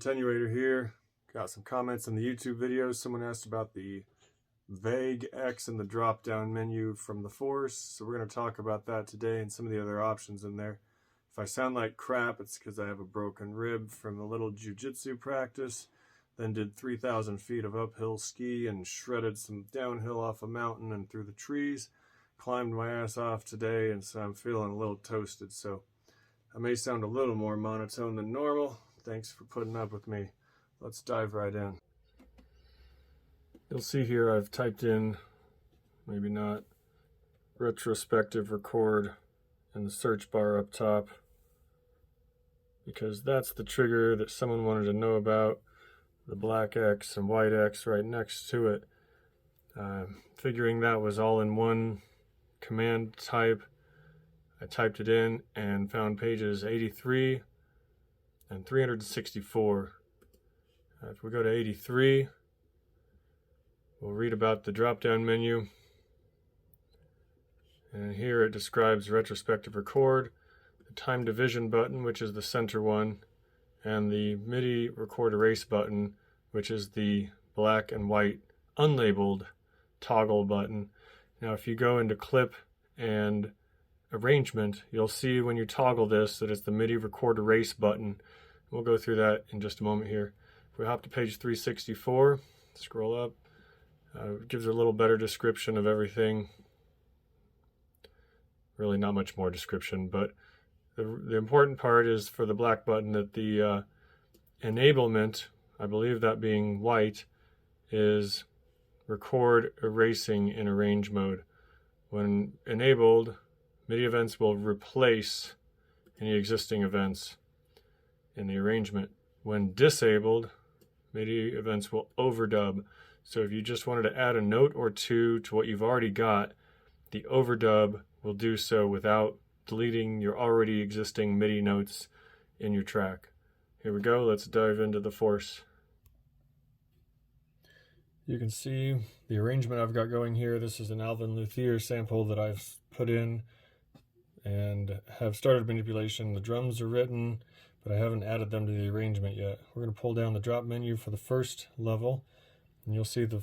Protenuator here. Got some comments in the YouTube video. Someone asked about the vague X in the drop-down menu from the Force, so we're going to talk about that today and some of the other options in there. If I sound like crap, it's because I have a broken rib from a little jiu-jitsu practice, then did 3,000 feet of uphill ski and shredded some downhill off a mountain and through the trees. Climbed my ass off today, and so I'm feeling a little toasted, so I may sound a little more monotone than normal. Thanks for putting up with me. Let's dive right in. You'll see here I've typed in, maybe not, retrospective record in the search bar up top, because that's the trigger that someone wanted to know about, the black X and white X right next to it. Figuring that was all in one command type, I typed it in and found pages 83 and 364. If we go to 83, we'll read about the drop-down menu. And here it describes retrospective record, the time division button, which is the center one, and the Midi Record Erase button, which is the black and white unlabeled toggle button. Now if you go into clip and arrangement, you'll see when you toggle this that it's the Midi Record Erase button. We'll go through that in just a moment here. If we hop to page 364, scroll up, it gives a little better description of everything. Really not much more description, but the important part is for the black button that the enablement, I believe that being white, is record erasing in arrange mode. When enabled, MIDI events will replace any existing events in the arrangement. When disabled, MIDI events will overdub. So if you just wanted to add a note or two to what you've already got, the overdub will do so without deleting your already existing MIDI notes in your track. Here we go, let's dive into the Force. You can see the arrangement I've got going here. This is an Alvin Luthier sample that I've put in and have started manipulation. The drums are written, but I haven't added them to the arrangement yet. We're going to pull down the drop menu for the first level, and you'll see the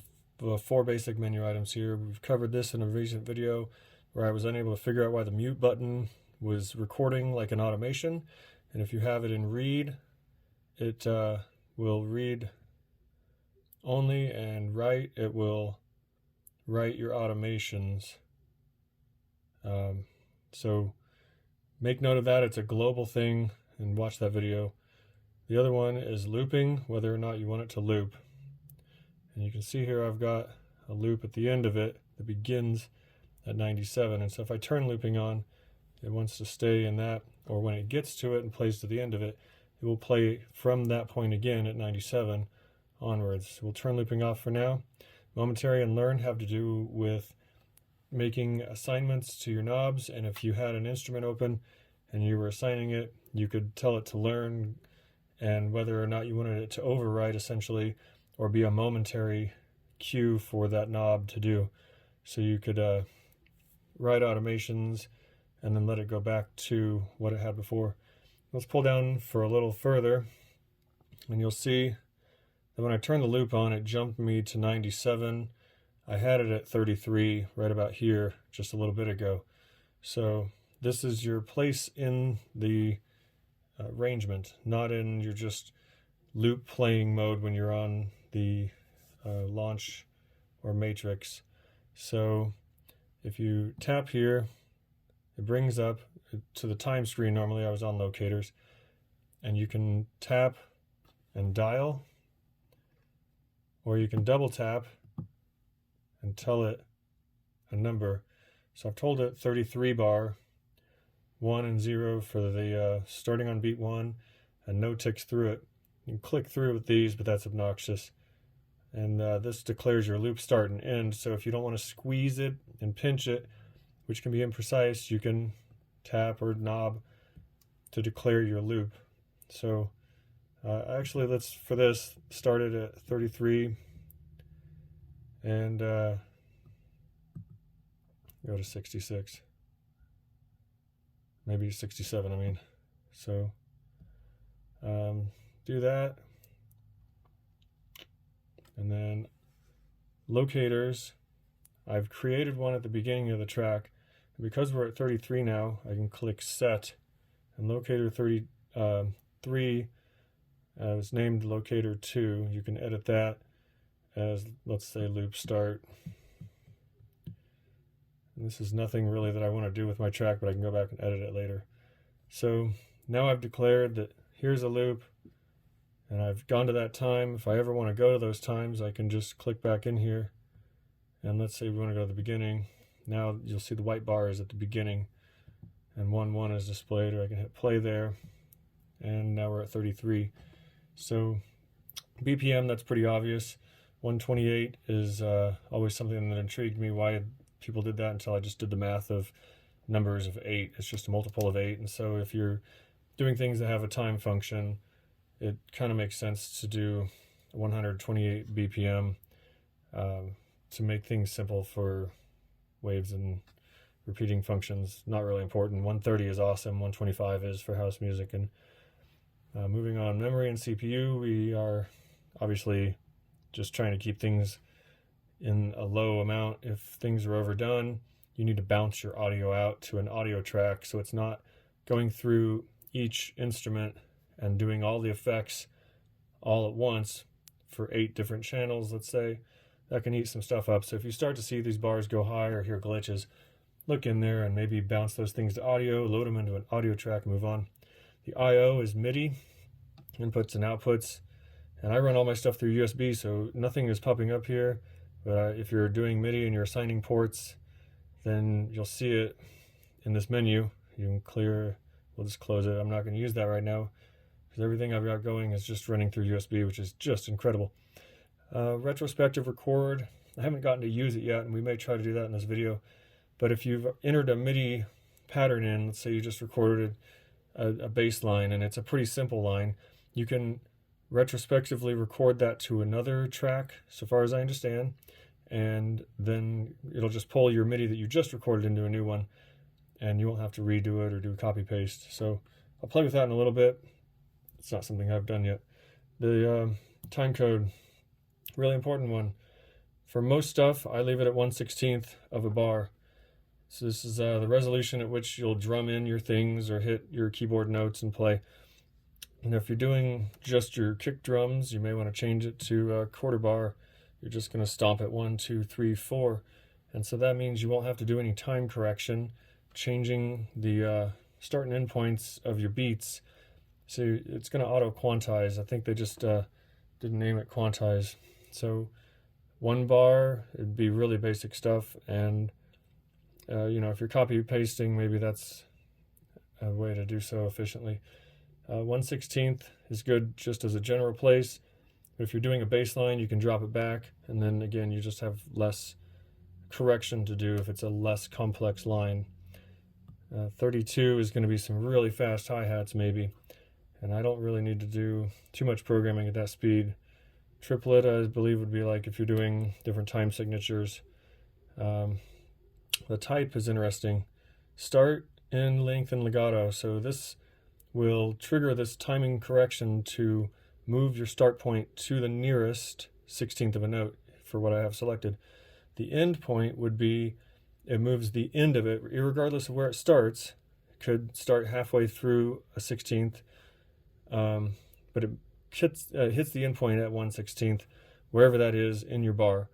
four basic menu items here. We've covered this in a recent video where I was unable to figure out why the mute button was recording like an automation, and if you have it in read, it will read only, and write, it will write your automations. So make note of that. It's a global thing, and watch that video. The other one is looping, whether or not you want it to loop. And you can see here I've got a loop at the end of it that begins at 97, and so if I turn looping on, it wants to stay in that, or when it gets to it and plays to the end of it, it will play from that point again at 97 onwards. We'll turn looping off for now. Momentary and learn have to do with making assignments to your knobs, and if you had an instrument open and you were assigning it, you could tell it to learn and whether or not you wanted it to override essentially, or be a momentary cue for that knob to do. So you could write automations and then let it go back to what it had before. Let's pull down for a little further, and you'll see that when I turned the loop on, it jumped me to 97. I had it at 33 right about here just a little bit ago. So this is your place in the arrangement, not in your just loop playing mode when you're on the launch or matrix. So if you tap here, it brings up to the time screen. Normally I was on locators, and you can tap and dial, or you can double tap and tell it a number. So I've told it 33 bar, 1 and 0 for the starting on beat 1, and no ticks through it. You can click through with these, but that's obnoxious. And this declares your loop start and end. So if you don't want to squeeze it and pinch it, which can be imprecise, you can tap or knob to declare your loop. So actually, let's, for this, start it at 33 and go to 66. Maybe 67, I mean. So do that. And then locators, I've created one at the beginning of the track. And because we're at 33 now, I can click set, and locator 33 is named locator 2. You can edit that as, let's say, loop start. And this is nothing really that I want to do with my track, but I can go back and edit it later. So now I've declared that here's a loop, and I've gone to that time. If I ever want to go to those times, I can just click back in here. And let's say we want to go to the beginning. Now you'll see the white bar is at the beginning, and 1-1 is displayed, or I can hit play there. And now we're at 33. So BPM, that's pretty obvious. 128 is always something that intrigued me, why people did that, until I just did the math of numbers of 8. It's just a multiple of 8. And so if you're doing things that have a time function, it kind of makes sense to do 128 BPM to make things simple for waves and repeating functions. Not really important. 130 is awesome. 125 is for house music. And moving on, memory and CPU, we are obviously just trying to keep things in a low amount. If things are overdone, you need to bounce your audio out to an audio track, so it's not going through each instrument and doing all the effects all at once for 8 different channels, let's say. That can eat some stuff up. So if you start to see these bars go high or hear glitches, look in there and maybe bounce those things to audio, load them into an audio track, and move on. The I/O is MIDI, inputs and outputs. And I run all my stuff through USB, so nothing is popping up here. But if you're doing MIDI and you're assigning ports, then you'll see it in this menu. You can clear, we'll just close it. I'm not going to use that right now, because everything I've got going is just running through USB, which is just incredible. Retrospective record, I haven't gotten to use it yet, and we may try to do that in this video. But if you've entered a MIDI pattern in, let's say you just recorded a bass line, and it's a pretty simple line, you can retrospectively record that to another track, so far as I understand, and then it'll just pull your MIDI that you just recorded into a new one, and you won't have to redo it or do copy paste. So I'll play with that in a little bit. It's not something I've done yet. The time code, really important one. For most stuff, I leave it at 1/16 of a bar. So this is the resolution at which you'll drum in your things or hit your keyboard notes and play. And if you're doing just your kick drums, you may want to change it to a quarter bar. You're just going to stomp at 1, 2, 3, 4. And so that means you won't have to do any time correction, changing the start and end points of your beats. So it's going to auto-quantize. I think they just didn't name it quantize. So 1 bar, it'd be really basic stuff. And, if you're copy-pasting, maybe that's a way to do so efficiently. 1/16 is good just as a general place. If you're doing a bass line, you can drop it back, and then again, you just have less correction to do if it's a less complex line. 32 is going to be some really fast hi-hats maybe, and I don't really need to do too much programming at that speed. Triplet, I believe, would be like if you're doing different time signatures. The type is interesting. Start, end, length, and legato. So this will trigger this timing correction to move your start point to the nearest 16th of a note for what I have selected. The end point would be, it moves the end of it, regardless of where it starts. It could start halfway through a 16th, but it hits the end point at 1/16, wherever that is in your bar.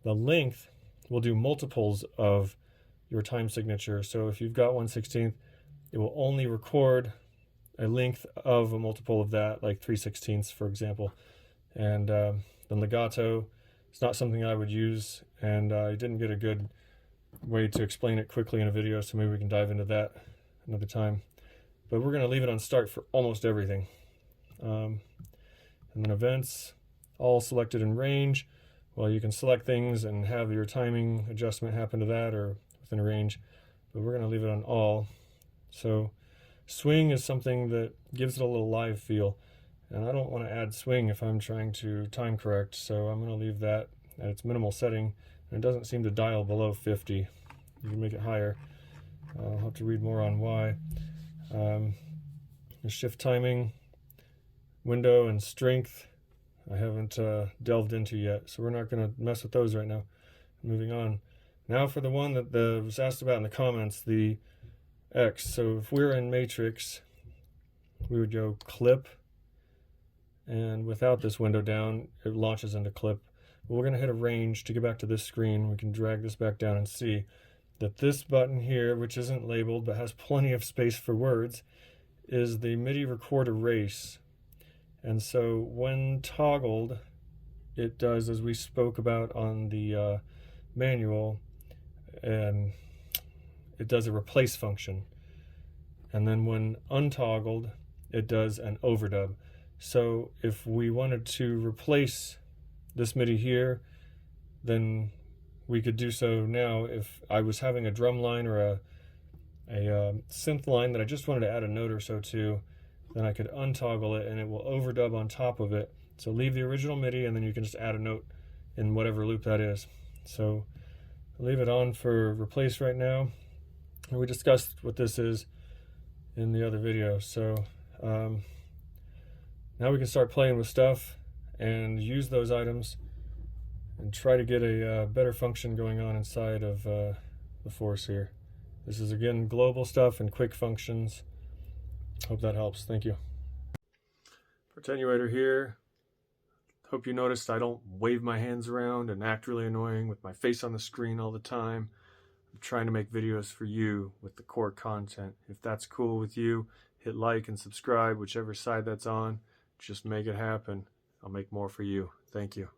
The length will do multiples of your time signature. So if you've got 1/16, it will only record a length of a multiple of that, like 3/16, for example. And then legato, it's not something I would use, and I didn't get a good way to explain it quickly in a video, so maybe we can dive into that another time. But we're going to leave it on start for almost everything. And then events, all selected in range. Well, you can select things and have your timing adjustment happen to that or within a range, but we're going to leave it on all. So swing is something that gives it a little live feel, and I don't want to add swing if I'm trying to time correct, so I'm going to leave that at its minimal setting, and it doesn't seem to dial below 50. You can make it higher. I'll have to read more on why. Shift timing, window and strength. I haven't delved into yet, so we're not going to mess with those right now. Moving on. Now for the one that was asked about in the comments, the X. So if we're in Matrix, we would go Clip, and without this window down, it launches into Clip. But we're going to hit Arrange to get back to this screen. We can drag this back down and see that this button here, which isn't labeled but has plenty of space for words, is the Midi Rec Erase. And so when toggled, it does, as we spoke about on the manual, it does a replace function. And then when untoggled, it does an overdub. So if we wanted to replace this MIDI here, then we could do so now. If I was having a drum line or a synth line that I just wanted to add a note or so to, then I could untoggle it and it will overdub on top of it. So leave the original MIDI and then you can just add a note in whatever loop that is. So I'll leave it on for replace right now. And we discussed what this is in the other video. So now we can start playing with stuff and use those items and try to get a better function going on inside of the Force here. This is again global stuff and quick functions. Hope that helps. Thank you. Protenuator here. Hope you noticed I don't wave my hands around and act really annoying with my face on the screen all the time. I'm trying to make videos for you with the core content. If that's cool with you, hit like and subscribe, whichever side that's on. Just make it happen. I'll make more for you. Thank you.